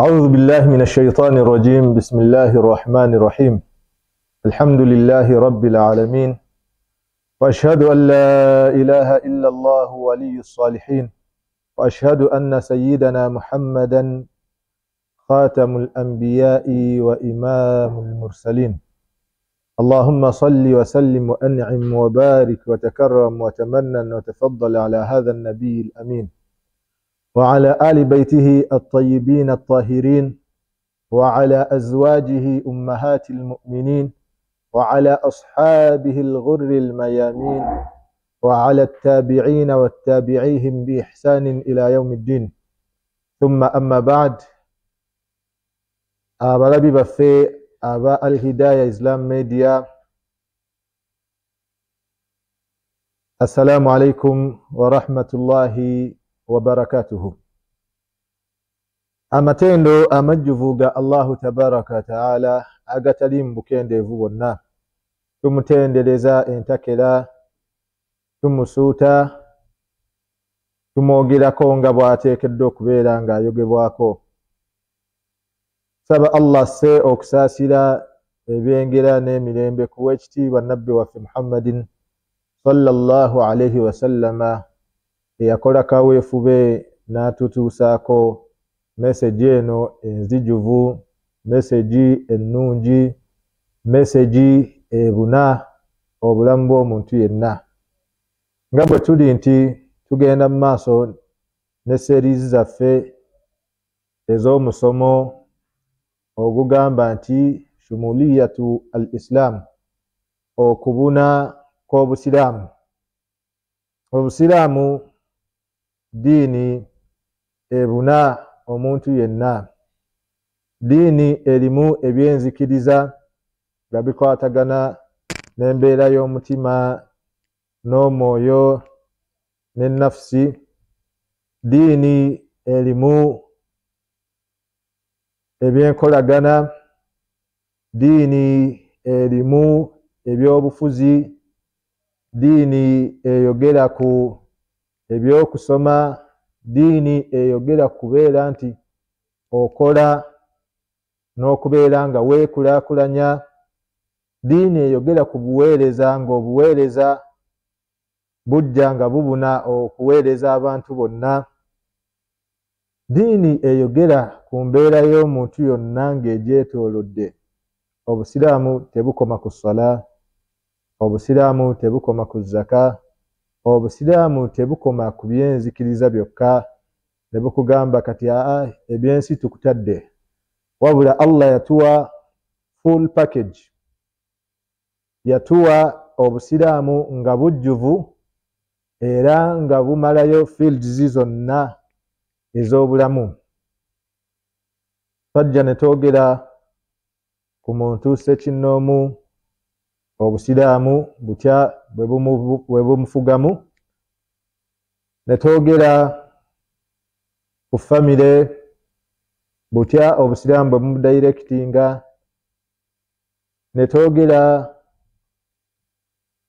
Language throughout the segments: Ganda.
أعوذ بالله من الشيطان الرجيم. بسم الله الرحمن الرحيم. الحمد لله رب العالمين، وأشهد أن لا إله إلا الله ولي الصالحين، وأشهد أن سيدنا محمدا خاتم الأنبياء وإمام المرسلين. اللهم صل وسلم وأنعم وبارك وتكرم وتمنن وتفضل على هذا النبي الأمين وعلى آل بيته الطيبين الطاهرين وعلى أزواجه أمهات المؤمنين وعلى أصحابه الغر الميامين وعلى التابعين والتابعيهم بإحسان إلى يوم الدين. ثم أما بعد، أبربي بفي أبا الهداية إسلام ميديا، السلام عليكم ورحمة الله wabarakatuhu. Amatendo amajjuvuga Allahu tabaraka wa taala agatali mbukendeevu bonna, tumutendereza entakera, tumusuuta, tumwogerako nga bw'ateekeddwa okubeera nga ayogebwako. Saba Allah asse okusaasira ebyengera n'emirembe ku w'ekitiibwa nabbi waffe Muhammadin sallallahu alayhi wasallama, eyakola kaweefube n'atutuusaako meseji eno enzijuvu, meseji ennungi, meseji ebuna obulamu bw'omuntu yenna. Nga bwe tuli nti tugenda mu maaso ne series zaffe ez'omusomo ogugamba nti shumuliyatu al-Islam, okubuna kw'Obusiraamu. Obusiraamu diini ebuna omuntu yenna. Diini erimu ebyenzikiriza nga bikwatagana n'embeera y'omutima n'omwoyo n'ennafsi. Diini erimu ebyenkolagana. Diini erimu ebyobufuzi. Diini eyogera ku ebyokusoma. Diini eyogera kubeera nti okola n'okubeera nga weekulaakulanya. Diini eyogera ku buweereza, nga obuweereza bujja nga bubuna okuweereza abantu bonna. Diini eyogera ku mbeera y'omuntu yonna ng'egyetoolodde. Obusiraamu tebukoma ku ssala, Obusiraamu tebukoma ku zaka, Obusiraamu tebukoma ku byenzikiriza byokka ne bukugamba kati ebyensi tukutadde, wabula Allah yatuwa full package. Yatuwa Obusiraamu nga bujjuvu era nga bumalayo fields zonna ez'obulamu. Twajja ne twogera ku muntu ssekinnoomu Obusiraamu butya bwe bumufugamu. Ne twogera ku famire butya Obusiraamu bwe bumudirectinga. Ne twogera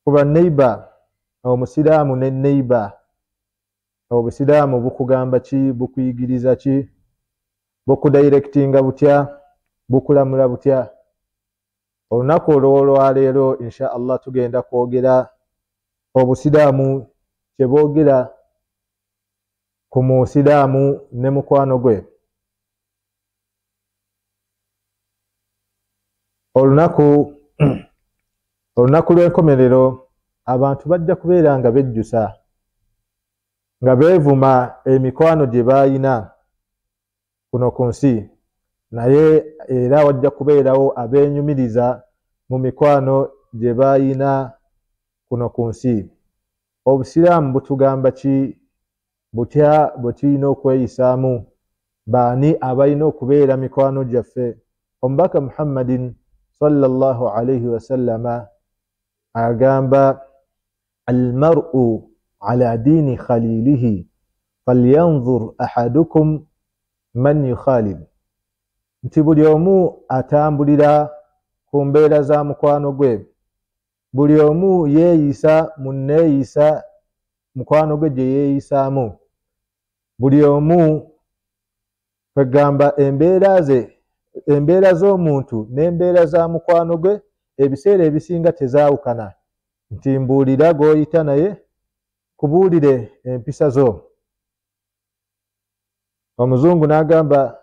ku baneighbor, Omusiraamu ne neighbor. Obusiraamu bukugamba ki, bukuyigiriza ki, bukudirectinga butya, bukulamula butya. Olunaku olw'olwaleero insha Allah tugenda kwogera Obusiraamu kye boogera ku Musiraamu ne mukwano gwe. Olunaku lw'enkomerero abantu bajja kubeera nga bejjusa, nga beevuma emikwano gye baayina kuno ku nsi, naye era wajja kubeerawo abeenyumiriza mu mikwano gye baayina kuno ku nsi. Obusiraamu butugamba ki, butya bwe tulina okweyisaamu, baani abalina okubeera mikwano gyaffe. Omubaka Muhammadin sallallahu alayhi wasallama agamba almar'u ala diini khalilihi falyanzur ahadukum man yukhalil, nti buli omu atambulira ku mbeera za mukwano gwe. Buli omu yeeyisa mu nneeyisa mukwano gwe gye yeeyisaamu. Buli omu kwegamba embeera z'omuntu n'embeera za mukwano gwe ebiseera ebisinga tezaawukana, nti mbuulira gw'oyita naye kubuulire empisa zo. Omuzungu n'agamba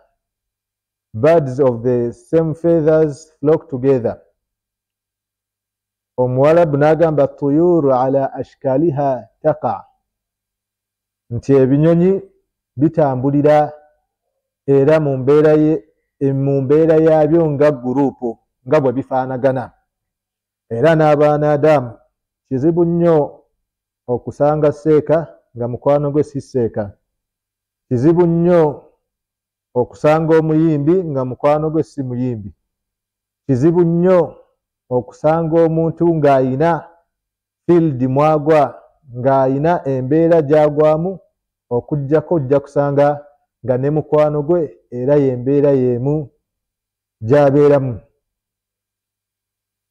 birds of the same feathers flock together. Omuwarabu n'agamba tuyuru ala ashkaliha taqa, nti ebinyonyi bitambulira era mu mbeera yaabyo nga guruupu nga bwe bifaanagana. Era n'abaana Adamu kizibu nnyo okusanga seeka nga mukwano gwe si seeka. Kizibu nnyo okusanga omuyimbi nga mukwano gwe si muyimbi. Kizibu nnyo okusanga omuntu ng'ayina field mwagwa, ng'ayina embeera gy'agwamu, okujjako ojja kusanga nga ne mukwano gwe era y'embeera y'emu gy'abeeramu.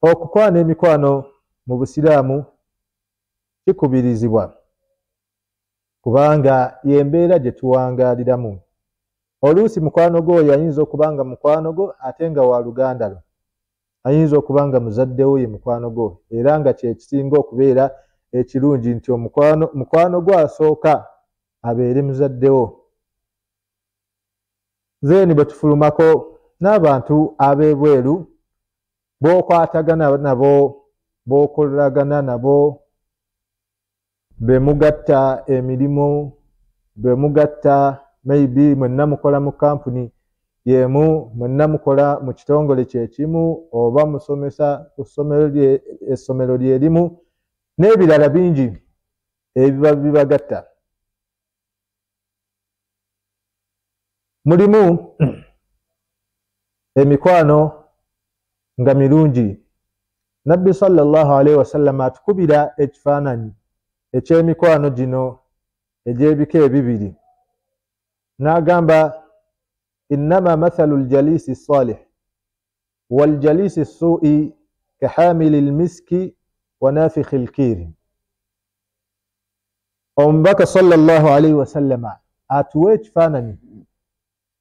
Okukwana emikwano mu Busiraamu kikubirizibwa kubanga y'embeera gye tuwangaaliramu. Oluusi mukwano gwo oyo ayinza okuba nga mukwano gwo ate nga wa luganda lwo, ayinza okuba nga muzaddewo ye mukwano gwo, era nga kyekisinga okubeera ekirungi nti mukwano gwo asooka abeere muzaddewo. Zeeni bwe tufulumako n'abantu ab'ebweru b'okwatagana nabo, b'okolagana nabo, be mugatta emirimu, be mugatta maybe mwenna mukola mu kampuni yemu, mwenna mukola mu kitongole kyekimu, oba musomesa ku essomero lyerimu, n'ebirala bingi ebiba bibagatta. Mulimu emikwano nga mirungi. Nabbi sallallahu alaihi wasallam atukubira ekifaananyi eky'emikwano gino egy'ebika ebibiri. N'agamba innama mathalu aljalisi salih waljalisi su'i kahamili almiski wa nafikhi alkir. Omubaka sallallahu alaihi wasallam atuwa ekifaananyi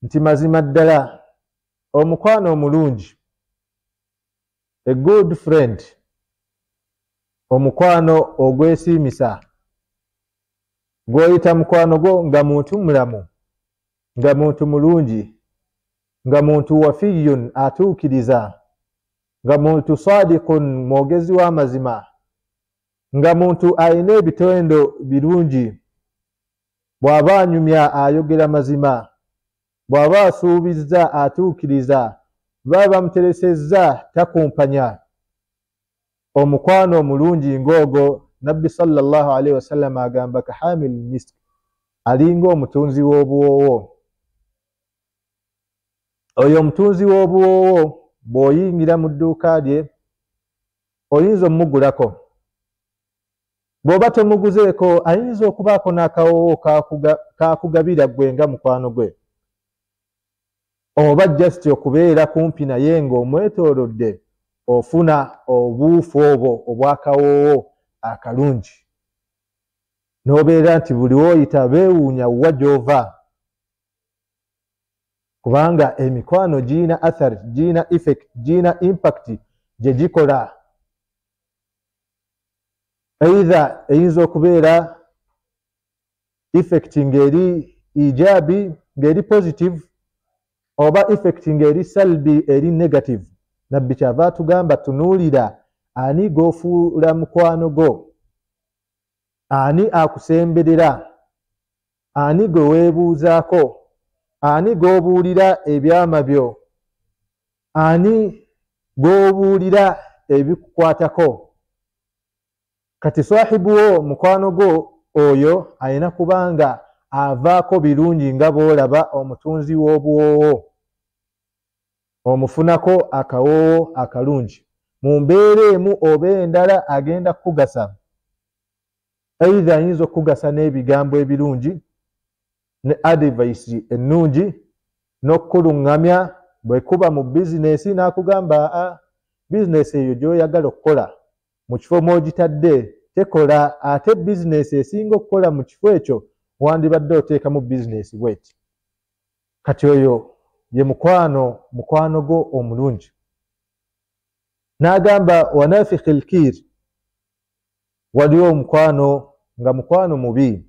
nti mazima ddala omukwano omulungi, a good friend, omukwano ogwesiimisa, gw'oyita mukwano gwo nga muntu mulamu, nga muntu mulungi, nga muntu wafiyun atuukiriza, nga muntu sadiqun mwogezi w'amazima, nga muntu ayina ebitendo birungi, bw'aba anyumya ayogera mazima, bw'aba asuubizza atuukiriza, baba bamuteresezza takumpanya. Omukwano omulungi ng'ogwo Nabbi sallallahu alaihi wasallam agamba kahamil misk, alinga omutunzi w'obuwoowo. Oyo omutunzi w'obuwoowo bw'oyingira mu dduuka lye oyinza omugulako. Bw'oba tomuguzeeko ayinza okubaako n'akawoowo kakugabira gwe nga mukwano gwe, oba just okubeera kumpi naye ng'omwetoolodde ofuna obuufu obwo obwakawoowo akalungi, n'obeera nti buli w'oyita beewuunya wa gy'ova, kubanga emikwano giyina athari, giyina effect, giyina impact gye gikola. Either eyinza okubeera effect ng'eri ijabi, ng'eri positive, oba effect ng'eri salbi, eri negative. Nabbi kyava atugamba tunuulira ani g'ofuula mukwano gwo, ani akusemberera, ani gwe weebuuzaako, ani g'obuulira ebyama byo, ani g'obuulira ebikukwatako. Kati swahibuwo mukwano gwo oyo ayina kubanga avaako birungi nga bw'olaba omutunzi w'obuwoowo, omufunako akawoowo akalungi. Mu mbeera emu oba endala agenda kukugasa. Either ayinza okukugasa n'ebigambo ebirungi, ne advice ennungi, n'okukuluŋŋamya bwe kuba mu bizinesi n'akugamba bizinesi eyo gy'oyagala okukola mu kifo mw'ogitadde tekola, ate bizinesi esinga okukola mu kifo ekyo wandibadde oteekamu bizinesi bweti. kati oyo ye mukwano go omulungi. N'agamba wanafikhil kir, waliwo omukwano nga mukwano mubi,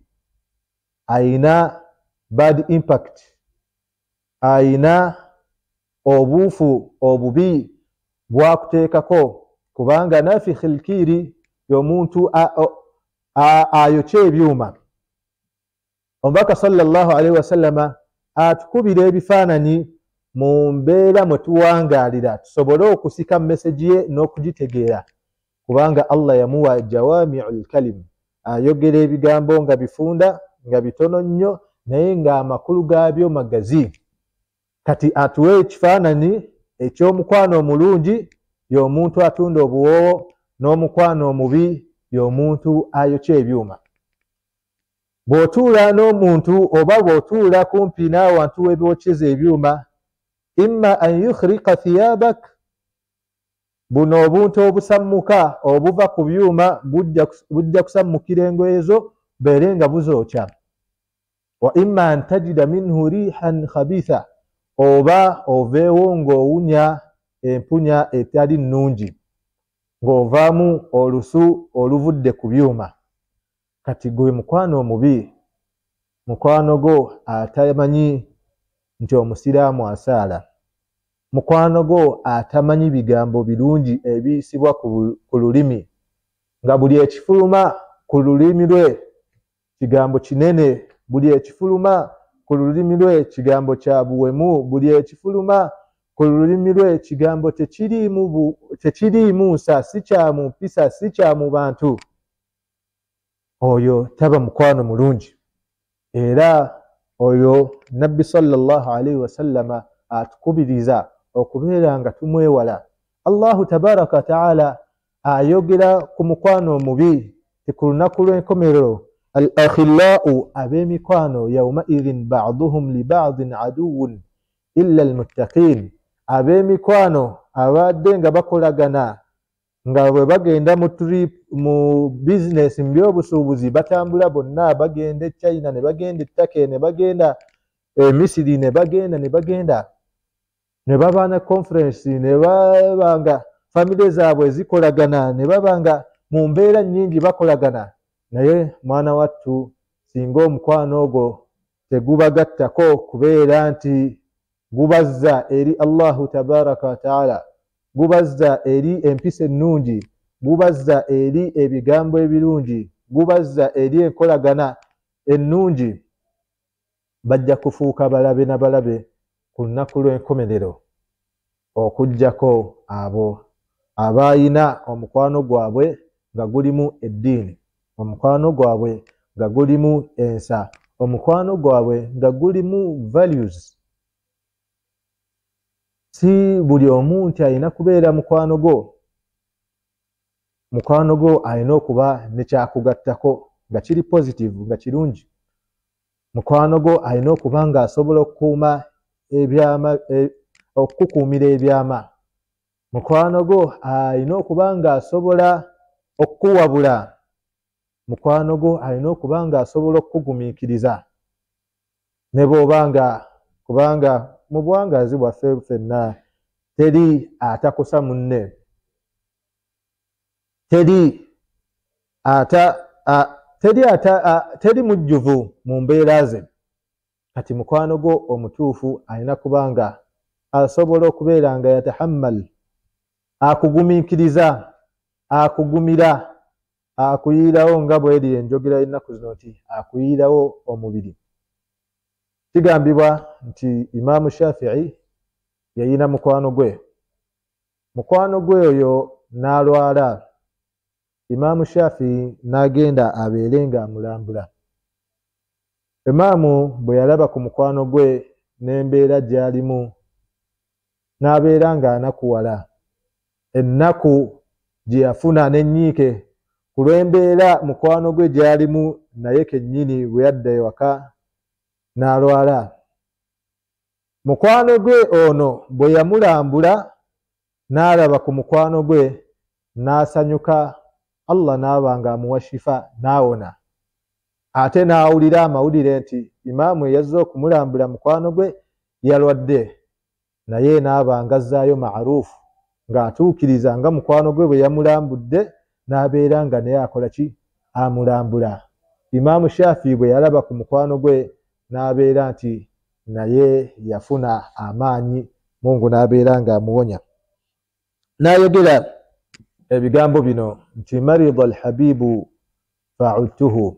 ayina bad impact, ayina obuufu obubi bwakuteekako, kubanga nafikhil kiri y'omuntu ayokya ebyuma. Omubaka sallallahu alaihi wasallama atukubira ebifaananyi mu mbeera mwe tuwangaalira tusobole okusika message ye n'okugitegeera, kubanga Allah yamuwa jawami'ul kalim, ayogera ebigambo nga bifunda nga bitono nnyo naye nga amakulu gaabyo magazi. Kati atuwe ekifaananyi eky'omukwano omulungi y'omuntu atunda obuwoowo, n'omukwano omubi y'omuntu ayokya ebyuma. Bw'otuula n'omuntu oba bw'otuula kumpi n'awantu w'ebyokyeza ebyuma, imma an yukhrika thiyabak, buno obuntu obusammuka obuva ku byuma bujja kusammukira engoye zo beere nga buzookya. Wa imma an tajida minhu rihan khabitha, oba oveewo ng'owunya empunya etali nnungi, ng'ovaamu olusu oluvudde ku byuma. Kati gwe mukwano omubi, mukwano go atamanyi nti omusiraamu asaala, mukwano go atamanyi bigambo birungi ebiyisibwa ku lulimi, nga buli ekifuluma ku lulimi lwe kigambo kinene, buli ekifuluma ku lulimi lwe kigambo kya buwemu, buli ekifuluma ku lulimi lwe kigambo tekiriimu nsa, si kya mu mpisa, si kya mu bantu. Oyo taba mukwano mulungi. Era oyo Nabbi sallallahu alaihi wasallama atukubiriza okubeera nga tumwewala. Allahu tabaraka ta'ala ayogera ku mukwano omubi ku lunaku lw'enkomerero, al akhillau, ab'emikwano yawma idhin ba'duhum li ba'din aduwwun illa almuttaqin, ab'emikwano abadde nga bakolagana nga bwe bagenda mu business, mu byobusuubuzi, batambula bonna, bagenda China, ne bagenda Turkey, ne bagenda Misiri, ne bagenda ne baba na conference, ne babanga family zaabwe zikolagana, ne babanga mu mbeera nnyingi bakolagana. Naye mwana wattu, singa omukwano ogwo tegubagattako kubeera nti gubazza eri Allahu tabaraka wa ta'ala, gubazza eri empisa ennungi, gubazza eri ebigambo ebirungi, gubazza eri enkolagana ennungi, bajja kufuuka balabe na balabe ku lunaku lw'enkomerero, okuggyako abo abayina omukwano gwabwe nga gulimu eddiini, omukwano gwabwe nga gulimu ensa, omukwano gwabwe nga gulimu values. Si buli omu nti alina kubeera mukwano gwo. Mukwano gwo alina okuba ne kyakugattako nga kiri positive, nga kirungi. Mukwano gwo alina okuba nga asobola okukuuma okukuumira ebyama. Mukwano gwo alina okuba nga asobola okukuwabula. Mukwano gwo alina okuba nga asobola okukugumiikiriza. Ne bw'obanga, kubanga mu buwangazi bwaffe ffenna teri atakusa munne, teri mujjuvu mu mbeera ze. Kati mukwano gwo omutuufu alina kuba nga asobola okubeera nga yatahammal, akugumiikiriza, akugumira, akuyiirawo nga bw'eri enjogera y'ennaku zino nti akuyiirawo omubiri. Kigambibwa nti Imaamu Shafi'i yayina mukwano gwe. Mukwano gwe oyo n'alwala. Imaamu Shafi'i n'agenda abeere nga amulambula. Imaamu bwe yalaba ku mukwano gwe n'embeera gy'alimu, n'abeera nga anakuwala. Ennaku gye yafuna n'ennyiike ku lw'embeera mukwano gwe gy'alimu, naye kennyini bwe yadda ewaka n'alwala. Mukwano gwe ono bwe yamulambula n'alaba ku mukwano gwe n'asanyuka, Allah n'aba nga amuwa shifa, n'awona. Ate n'awulira amawulire nti Imaamu eyazze okumulambula mukwano gwe yalwadde naye n'abanga azzaayo maarufu ng'atuukiriza nga mukwano gwe bwe yamulambudde n'abeera nga naye akola ki amulambula. Imaamu Shafii bwe yalaba ku mukwano gwe n'abeera nti naye yafuna amaanyi, Mungu n'abeera ng'amuwonya. N'ayogera ebigambo bino nti marida alhabibu fa'udtuhu,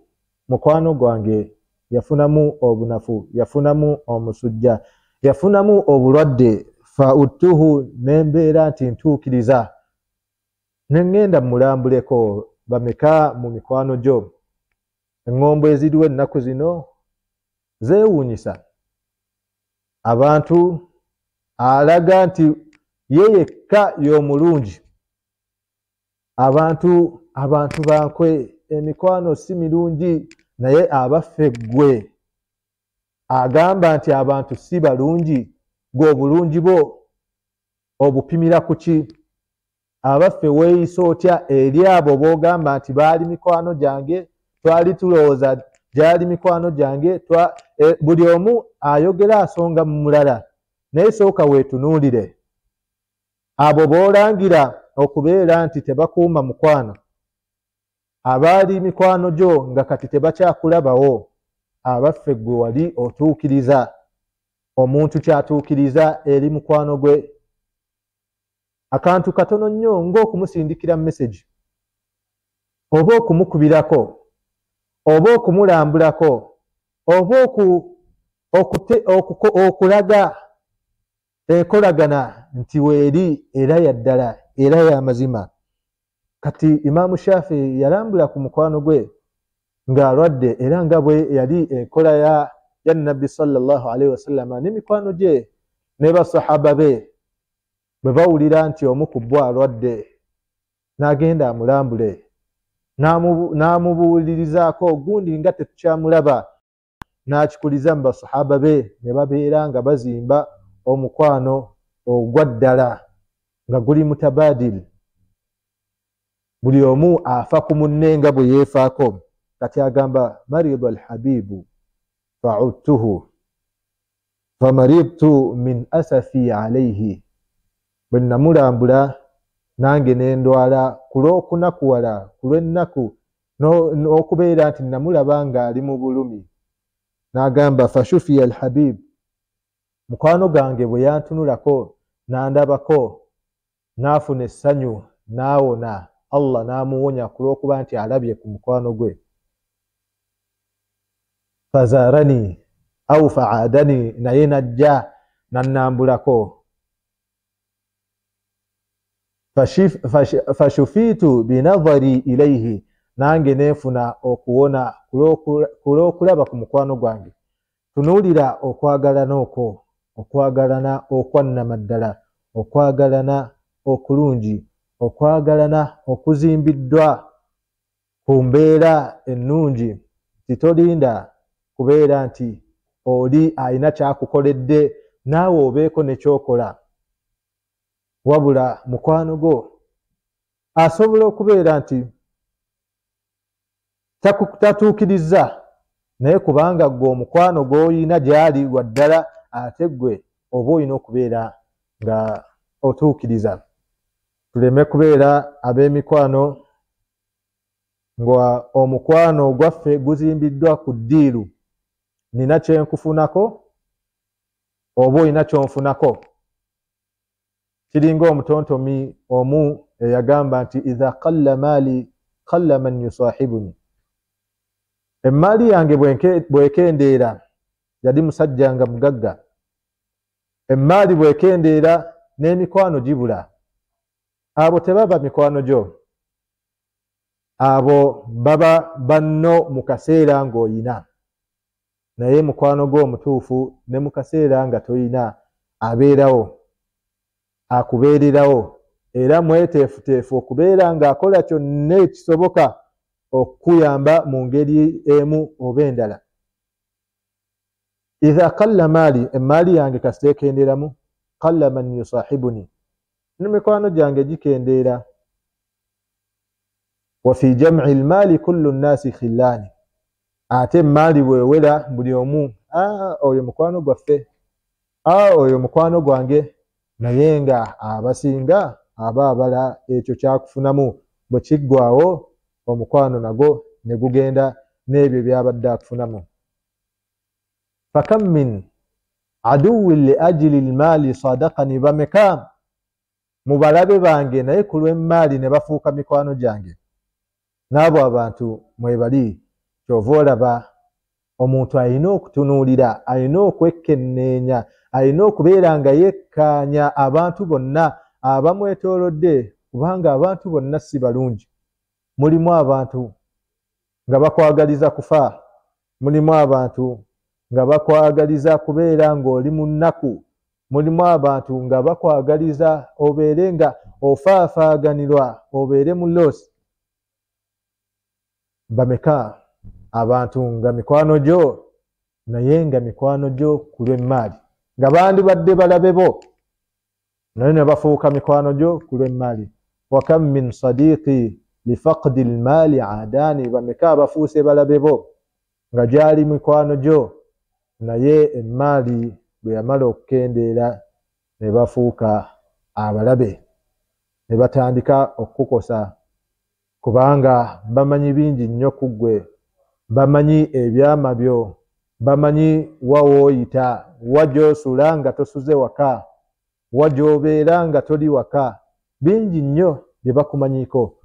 mukwano gwange yafunamu obunafu, yafunamu omusujja, yafunamu obulwadde, fa'udtuhu nembeera nti ntuukiriza nengenda mulambuleko. Bameka mu mikwano gyo? Engombo eziriwo ennaku zino zeewuunyisa abantu, alaga nti ye yekka y'omulungi. Abantu bankwe emikwano si mirungi, naye abaffe ggwe agamba nti abantu si balungi, gwe obulungi bwo obupimira ku ki? Abaffe weeyisa otya eri abo b'ogamba nti baali mikwano gyange, twali tulowooza gyali mikwano gyange, buli omu ayogera asonga mu mulala, naye sooka weetunuulire abo b'olangira okubeera nti tebakuuma mukwano, abaali mikwano gyo nga kati tebakyakulabawo. Abaffe gwe wali otuukiriza omuntu kyatuukiriza eri mukwano gwe, akantu katono nnyo ng'okumusindikira message oba okumukubirako oba okumulambulako oba okulaga enkolagana nti weeri era yaddala era y'amazima. Kati Imaamu Shafii yalambula ku mukwano gwe ng'alwadde era nga bwe yali enkola ya Nabbi sallallahu alaihi wasallam n'emikwano gye ne basahaba be bwe bawulira nti omu ku bo alwadde n'agenda amulambule, n'amubuulirizaako, gundi nga tetukyamulaba, n'akikuliza mu basahaba be ne babeera nga bazimba omukwano ogwa ddala nga guli mutabadil, buli omu afa ku munne nga bwe yeefaako. Kati agamba marida alhabibu fa'udtuhu famaridtu min asafi alayhi, bwe namulambula nange nendwala kulw'okunakuwala kulw'ennaku n'okubeera nti namulaba ng'ali mu bulumi. N'agamba fashufiya alhabib, mukwano gange bwe yantunulako n'andabako n'afuna essanyu n'awona, Allah n'amuwonya kulw'okuba nti alabye ku mukwano gwe. Fazarani au fa'adani, naye najja nannambulako. Fashufitu binadhari ilayhi, nange nefuna okuwona kulw'okulaba ku mukwano gwange. Tunuulira okwagalana okwo, okwagalana okwannama ddala, okwagalana okulungi, okwagalana okuzimbiddwa ku mbeera ennungi. Titolinda kubeera nti oli alina kyakukoledde naawe obeeko ne kyokola, wabula mukwano gwo asobola okubeera nti tatuukiriza, naye kubanga gwe omukwano gw'olina gyali gwa ddala, ate gwe oba olina okubeera nga otuukiriza. Tuleme kubeera ab'emikwano nga omukwano gwaffe guzimbiddwa ku ddiiru, nina kyenkufunako oba olina kyonfunako. Kiringa omutontomi omu eyagamba nti idha qalla maali qalla man yusahibuni, emmaali yange bwekendeera, yali musajja nga mugagga, emmaali bwekendeera n'emikwano gibula, abo tebaba mikwano gyo, abo baba banno mu kaseera ng'oyina, naye mukwano gwo omutuufu ne mu kaseera nga toyina abeerawo, akubeererawo, era mweteefuteefu okubeera ng'akola kyonna ekisoboka okuyamba mu ngeri emu oba endala. Idha qalla maali, emmaali yange kasita ekenderamu, qalla man yusahibuni, n'emikwano gyange gikendeera. Wa fi jam'i almaali kullu nnaasi khillaani, ate emmaali bwewera buli omu oyo mukwano gwaffe, oyo mukwano gwange naye nga abasinga abala ekyo kyakufunamu bwe kiggwaawo omukwano nago ne gugenda n'ebyo byabadde akufunamu. fakam min aduwin li ajili lmaali sadakani, bameka mu balabe bange naye ku lw'emmaali ne bafuuka mikwano gyange. N'abo abantu mwebali, kyova olaba omuntu alina okutunuulira, alina okwekenneenya, alina okubeera nga yekkaanya abantu bonna abamwetoolodde, kubanga abantu bonna si balungi. Mulimu abantu nga bakwagaliza kufa, mulimu abantu nga bakwagaliza kubeera ng'oli mu nnaku, mulimu abantu nga bakwagaliza obeere nga ofaafaaganirwa, obeere mu loosi. Bameka abantu nga mikwano gyo naye nga mikwano gyo ku lw'emmaali, nga bandibadde balabe bo naye ne bafuuka mikwano gyo ku lw'emmaali. wakam min sadiqi lifaqdi lmaali aadaani, bameka abafuuse balabe bo nga gyali mikwano gyo naye emmaali bwe yamala okukendeera ne bafuuka abalabe, ne batandika okukosa, kubanga bamanyi bingi nnyo ku ggwe, bamanyi ebyama byo, bamanyi wawooyita, wajosula nga tosuze waka, wajobeera nga toli waka, bingi nnyo bye bakumanyiko.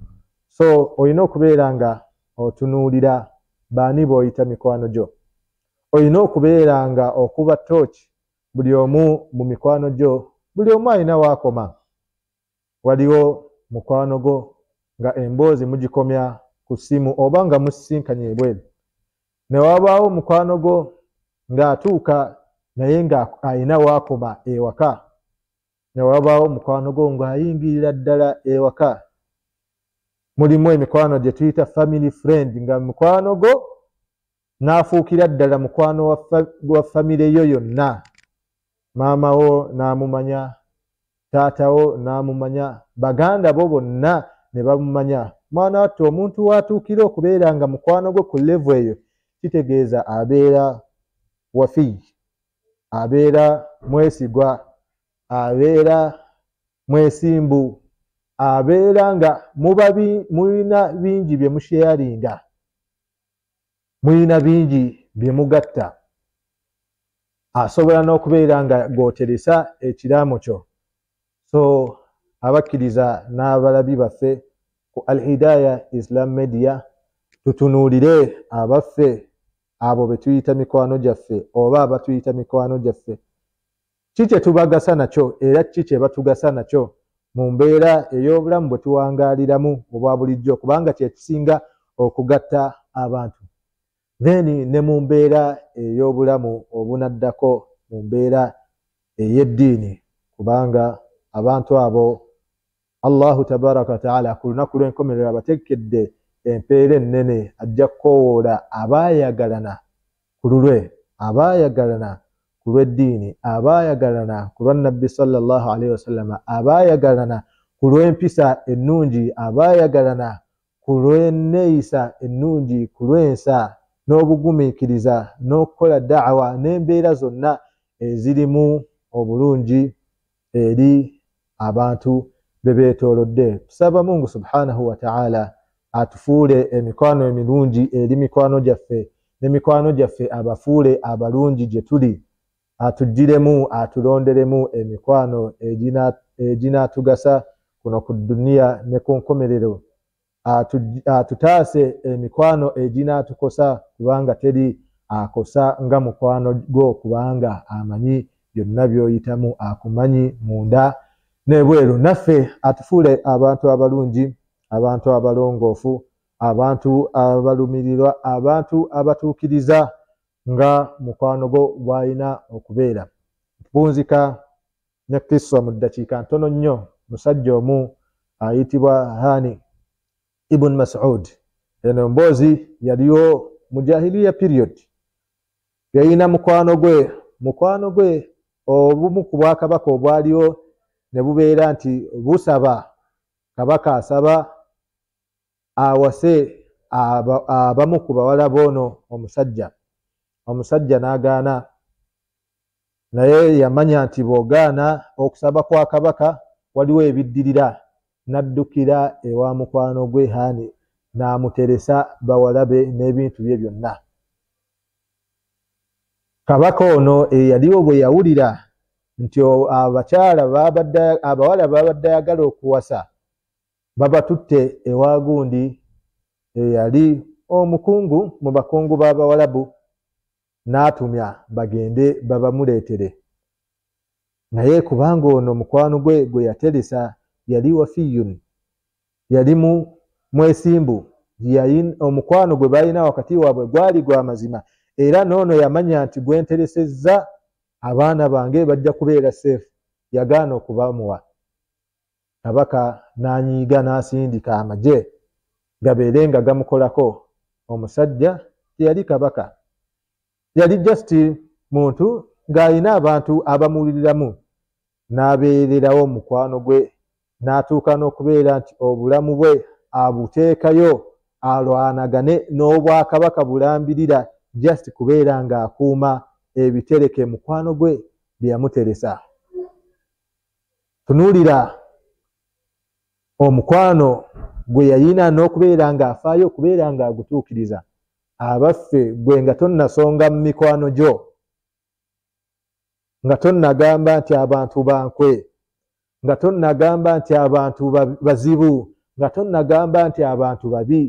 So olina okubeera nga otunuulira baani b'oyita mikwano gyo. Olina okubeera nga okuba tooki buli omu mu mikwano gyo, buli omu alina waakoma. Waliwo mukwano gwo nga emboozi mugikomya ku ssimu oba nga musisinkanye ebweru, ne wabaawo mukwano gwo ng'atuuka naye nga alina waakoma ewaka, ne wabaawo mukwano gwo ng'ayingirira ddala ewaka. Mulimu emikwano gye tuyita family friend, nga mukwano gwo n'afuukira ddala mukwano wa famire yo yonna. Maama wo n'amumanya, taata wo n'amumanya, baganda bo bonna ne bamumanya. Mwana wattu omuntu watuukira okubeera nga mukwano gwe ku level eyo, kitegeeza abeera wafiyi, abeera mwesigwa, abeera mwesimbu, abeera nga mulina bingi bye musheyaringa, mulina bingi bye mugatta. Asobola n'okubeera nga gooteresa ekiraamo kyo. So abakkiriza n'abalabi baffe ku Al-Hidayah Islam Media, tutunuulire abaffe abo be tuyita mikwano gyaffe oba abatuyita mikwano gyaffe. Ki kye tubagasa nakyo era ki kye batugasa nakyo mu mbeera ey'obulamu bwe tuwangaaliramu obwa bulijjo, kubanga kye kisinga okugatta abantu. Then ne mu mbeera ey'obulamu obunaddako, mu mbeera ey'eddiini, kubanga abantu abo Allahu tabaraka wa taala ku lunaku lw'enkomerero abatekedde empeera ennene, ajja kukoowoola abaayagalana ku lulwe, abaayagalana ku lw'eddiini, abaayagalana ku lwa Nabbi sallallahu alaihi wasallam, abaayagalana ku lw'empisa ennungi, abaayagalana ku lw'enneeyisa ennungi, ku lw'ensa n'obugumiikiriza n'okukola da'wa n'embeera zonna ezirimu obulungi eri abantu be beetoolodde. Tusaba Mungu subhanahu wa ta'ala atufuule emikwano emirungi eri mikwano gyaffe, ne mikwano gyaffe abafuule abalungi gye tuli, atugiremu atulonderemu emikwano eginaatugasa kuno ku duniya ne ku nkomerero, atutaase emikwano eginaatukosa, kubanga teri akosa nga mukwano gwo, kubanga amanyi byonna by'oyitamu, akumanyi munda n'ebweru. Naffe atufuule abantu abalungi, abantu abalongoofu, abantu abalumirirwa, abantu abatuukiriza nga mukwano gwo bw'alina okubeera. Tupunzika ne kissa mu ddakiika ntono nnyo. Musajja omu ayitibwa Hani ibn Mas'ud. Eno mboozi yaliyo mu jahiliya period, yalina mukwano gwe obumu ku bwakabaka obwaliwo ne bubeera nti busaba, kabaka asaba awase abamu ku bawala b'ono omusajja. Omusajja n'agaana, naye yamanya nti bw'ogaana okusaba kwa kabaka waliwo ebiddirira, n'addukira ewa mukwano gwe Hani n'amuteresa bawala be n'ebintu bye byonna. Kabaka ono eyaliwo bwe yawulira nti abawala babadde ayagala okuwasa babatutte ewa gundi eyali omukungu mu bakungu b'Abawalabu, n'atumya bagende babamuleetere. Naye kubanga ono mukwano gwe yateresa yali wafiyun, yali mwesimbu, omukwano gwe balina wakati waabwe gwali gwa mazima, era n'ono yamanya nti gwenteresezza abaana bange bajja kubeera seefu, yagaana okubamuwa. Kabaka n'anyiiga n'asindika amagye gabeere nga gamukolako. Omusajja teyali kabaka, yali just muntu ng'alina abantu abamuwuliramu, n'abeererawo mukwano gwe, n'atuuka n'okubeera nti obulamu bwe abuteekayo alwanagane n'obwakabaka bulambirira just kubeera ng'akuuma ebitereke mukwano gwe bye yamuteresa. Tunuulira omukwano gwe yayina n'okubeera ng'afaayo okubeera ng'agutuukiriza. Abaffe gwe nga tonnasonga mu mikwano gyo, nga tonnagamba nti abantu bankwe, nga tonnagamba nti abantu bazibu, nga tonnagamba nti abantu babi,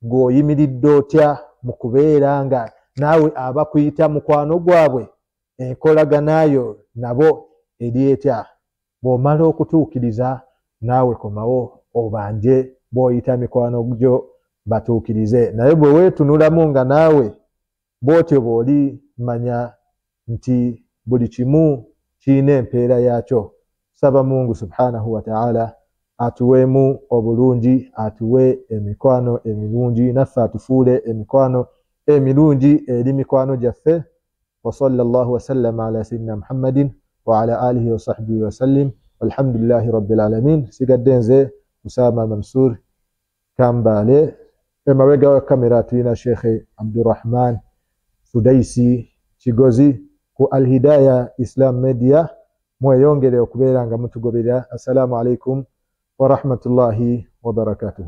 ng'oyimiridde otya mu kubeera nga naawe abakuyita mukwano gwabwe enkolaganayo nabo eri etya. Bw'omala okutuukiriza naawe komawo obanje bw'oyita mikwano gyo batuukirize. Naye bwe weetunulamu nga naawe bw'otyo bw'oli, manya nti buli kimu kirina empeera yaakyo. Saba Mungu subhanahu wa ta'ala atuweemu obulungi, atuwe emikwano emirungi, naffe atufuule emikwano emirungi eri mikwano gyaffe. Wa sallallahu wa sallam ala sayyidina Muhammadin wa ala alihi wa sahbihi wa sallim, walhamdulillahi rabbil alamin. Sigadde nze Usama Mansur Kambale, emabega wa kamera tulina Sheikh Abdurrahman Sudaisi Kigozi ku Al-Hidayah Islam Media. Mweyongere okubeera nga mutugoberera. Assalamu alaikum wa rahmatullahi wa barakatuh.